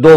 2।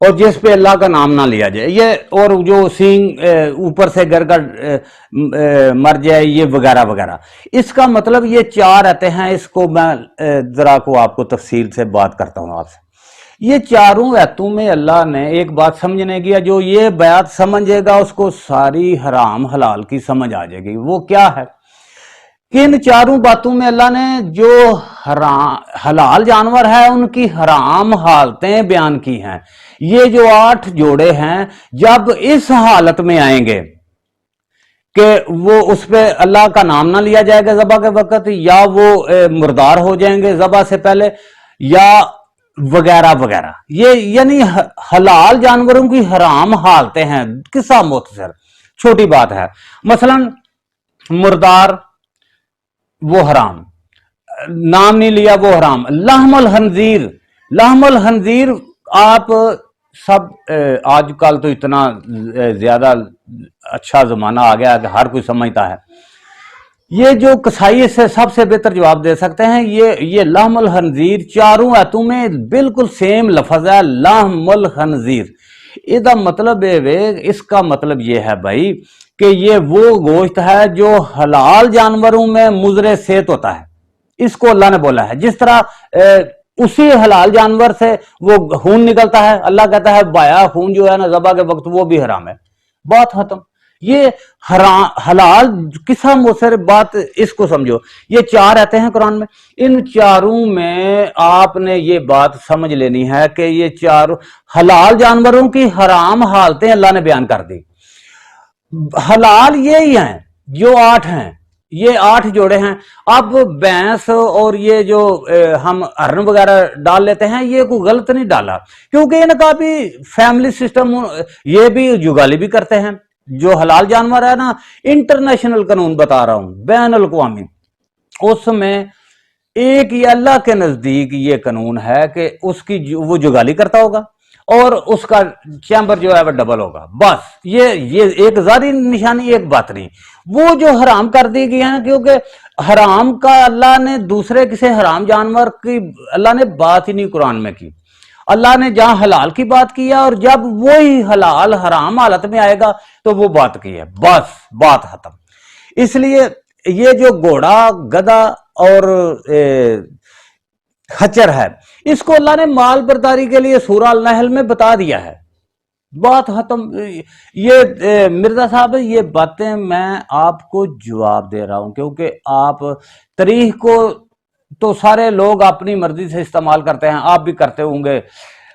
اور جس پہ اللہ کا نام نہ لیا جائے، یہ اور جو سینگ اوپر سے گر کر مر جائے، یہ وغیرہ وغیرہ. اس کا مطلب یہ چار آتے ہیں. اس کو میں ذرا کو آپ کو تفصیل سے بات کرتا ہوں آپ سے. یہ چاروں ایتوں میں اللہ نے ایک بات سمجھنے کی ہے، جو یہ بات سمجھے گا اس کو ساری حرام حلال کی سمجھ آ جائے گی. وہ کیا ہے کہ ان چاروں باتوں میں اللہ نے جو حلال جانور ہے ان کی حرام حالتیں بیان کی ہیں. یہ جو 8 جوڑے ہیں، جب اس حالت میں آئیں گے کہ وہ اس پہ اللہ کا نام نہ لیا جائے گا ذبح کے وقت، یا وہ مردار ہو جائیں گے ذبح سے پہلے، یا وغیرہ وغیرہ. یہ یعنی حلال جانوروں کی حرام حالتیں ہیں. قصہ مختصر چھوٹی بات ہے. مثلا مردار وہ حرام، نام نہیں لیا وہ حرام. لحم الخنزیر، لحم الخنزیر آپ سب آج کل تو اتنا زیادہ اچھا زمانہ آ گیا کہ ہر کوئی سمجھتا ہے. یہ جو کسائی سے سب سے بہتر جواب دے سکتے ہیں. یہ لحم الخنزیر چاروں ایتوں میں بالکل سیم لفظ ہے، لحم الخنزیر. یہ مطلب اس کا مطلب یہ ہے بھائی کہ یہ وہ گوشت ہے جو حلال جانوروں میں مضر صحت ہوتا ہے. اس کو اللہ نے بولا ہے. جس طرح اسی حلال جانور سے وہ خون نکلتا ہے، اللہ کہتا ہے بایا خون جو ہے نا ذبح کے وقت وہ بھی حرام ہے. بات ختم. یہ حلال قصہ مؤثر بات، اس کو سمجھو. یہ چار آتے ہیں قرآن میں. ان چاروں میں آپ نے یہ بات سمجھ لینی ہے کہ یہ چار حلال جانوروں کی حرام حالتیں اللہ نے بیان کر دی. حلال یہی ہیں جو 8 ہیں، یہ 8 جوڑے ہیں. اب بھینس اور یہ جو ہم ارن وغیرہ ڈال لیتے ہیں، یہ کوئی غلط نہیں ڈالا، کیونکہ ان کا بھی فیملی سسٹم، یہ بھی جگالی بھی کرتے ہیں. جو حلال جانور ہے نا، انٹرنیشنل قانون بتا رہا ہوں، بین الاقوامی، اس میں ایک یہ اللہ کے نزدیک یہ قانون ہے کہ اس کی وہ جگالی کرتا ہوگا اور اس کا چیمبر جو ہے وہ ڈبل ہوگا. بس یہ ایک ظاہری نشانی، ایک باطنی. وہ جو حرام کر دی گئی ہیں، کیونکہ حرام کا اللہ نے دوسرے کسی حرام جانور کی اللہ نے بات ہی نہیں قرآن میں کی. اللہ نے جہاں حلال کی بات کی ہے، اور جب وہی حلال حرام حالت میں آئے گا تو وہ بات کی ہے. بس بات ختم. اس لیے یہ جو گھوڑا، گدھا اور خچر ہے، اس کو اللہ نے مال برداری کے لیے سورہ النحل میں بتا دیا ہے. بات ختم. یہ مرزا صاحب یہ باتیں میں آپ کو جواب دے رہا ہوں، کیونکہ آپ تاریخ کو تو سارے لوگ اپنی مرضی سے استعمال کرتے ہیں، آپ بھی کرتے ہوں گے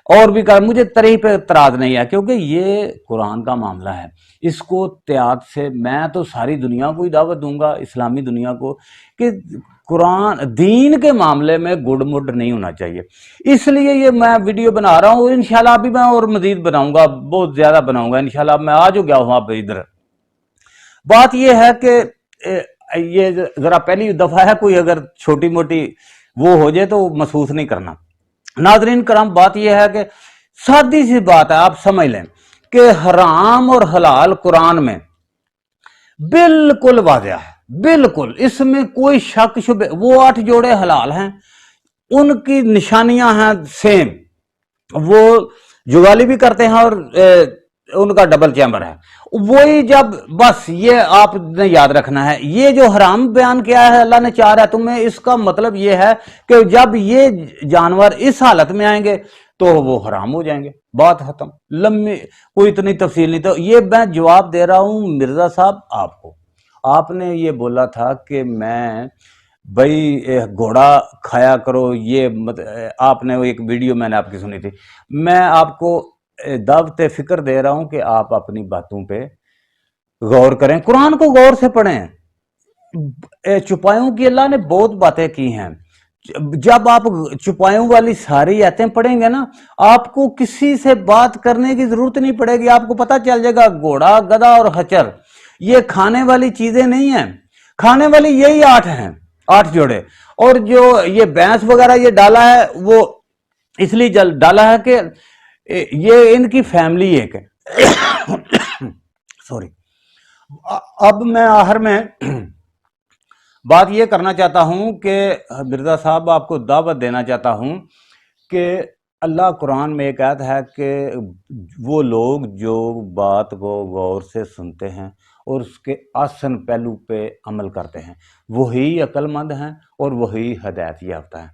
اور بھی مجھے تاریخ پہ اعتراض نہیں ہے، کیونکہ یہ قرآن کا معاملہ ہے. اس کو احتیاط سے میں تو ساری دنیا کو ہی دعوت دوں گا، اسلامی دنیا کو، کہ قرآن دین کے معاملے میں گڑ مڈ نہیں ہونا چاہیے. اس لیے یہ میں ویڈیو بنا رہا ہوں. انشاءاللہ ابھی میں اور مزید بناؤں گا، بہت زیادہ بناؤں گا انشاءاللہ. میں آ جو گیا ہوں آپ ادھر. بات یہ ہے کہ یہ ذرا پہلی دفعہ ہے، کوئی اگر چھوٹی موٹی وہ ہو جائے تو محسوس نہیں کرنا. ناظرین کرام، بات یہ ہے کہ سادی سی بات ہے، آپ سمجھ لیں کہ حرام اور حلال قرآن میں بالکل واضح ہے، بالکل اس میں کوئی شک شبہ. وہ 8 جوڑے حلال ہیں، ان کی نشانیاں ہیں سیم. وہ جگالی بھی کرتے ہیں اور ان کا ڈبل چیمبر ہے. وہی جب بس یہ آپ نے یاد رکھنا ہے. یہ جو حرام بیان کیا ہے اللہ نے 4 ہے تمہیں، اس کا مطلب یہ ہے کہ جب یہ جانور اس حالت میں آئیں گے تو وہ حرام ہو جائیں گے. بات ختم. لمبی کوئی اتنی تفصیل نہیں. تو یہ میں جواب دے رہا ہوں مرزا صاحب آپ کو. آپ نے یہ بولا تھا کہ میں بھائی گھوڑا کھایا کرو، یہ آپ نے ایک ویڈیو میں نے آپ کی سنی تھی. میں آپ کو دعوت فکر دے رہا ہوں کہ آپ اپنی باتوں پہ غور کریں، قرآن کو غور سے پڑھیں. چپایوں کی اللہ نے بہت باتیں کی ہیں. جب آپ چپایوں والی ساری آیتیں پڑھیں گے نا، آپ کو کسی سے بات کرنے کی ضرورت نہیں پڑے گی. آپ کو پتہ چل جائے گا گھوڑا، گدھا اور خچر یہ کھانے والی چیزیں نہیں ہیں. کھانے والی یہی 8 ہیں، 8 جوڑے. اور جو یہ بھینس وغیرہ یہ ڈالا ہے، وہ اس لیے ڈالا ہے کہ یہ ان کی فیملی ایک ہے. سوری. اب میں آخر میں بات یہ کرنا چاہتا ہوں کہ مرزا صاحب آپ کو دعوت دینا چاہتا ہوں کہ اللہ قرآن میں ایک آیت ہے کہ وہ لوگ جو بات کو غور سے سنتے ہیں اور اس کے آسن پہلو پہ عمل کرتے ہیں وہی عقل مند ہیں اور وہی ہدایت یافتہ ہیں۔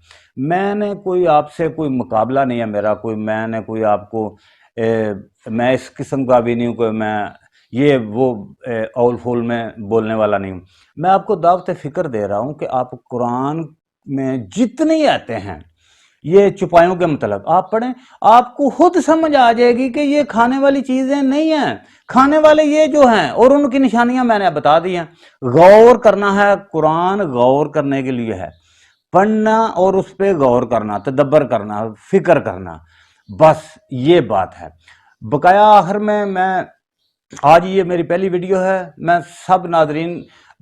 میں نے کوئی آپ سے کوئی مقابلہ نہیں ہے میرا، میں نے کوئی آپ کو میں اس قسم کا بھی نہیں ہوں کہ میں یہ وہ اول فول میں بولنے والا نہیں ہوں۔ میں آپ کو دعوت فکر دے رہا ہوں کہ آپ قرآن میں جتنے آتے ہیں یہ چپائیوں کے متعلق آپ پڑھیں، آپ کو خود سمجھ آ جائے گی کہ یہ کھانے والی چیزیں نہیں ہیں، کھانے والے یہ جو ہیں، اور ان کی نشانیاں میں نے بتا دی ہیں۔ غور کرنا ہے، قرآن غور کرنے کے لیے ہے، پڑھنا اور اس پہ غور کرنا، تدبر کرنا، فکر کرنا، بس یہ بات ہے۔ بقایا آخر میں آج یہ میری پہلی ویڈیو ہے، میں سب ناظرین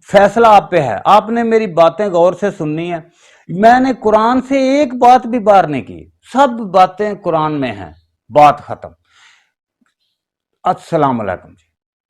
فیصلہ آپ پہ ہے، آپ نے میری باتیں غور سے سننی ہے۔ میں نے قرآن سے ایک بات بھی باہر نہیں کی، سب باتیں قرآن میں ہیں، بات ختم۔ السلام علیکم جی۔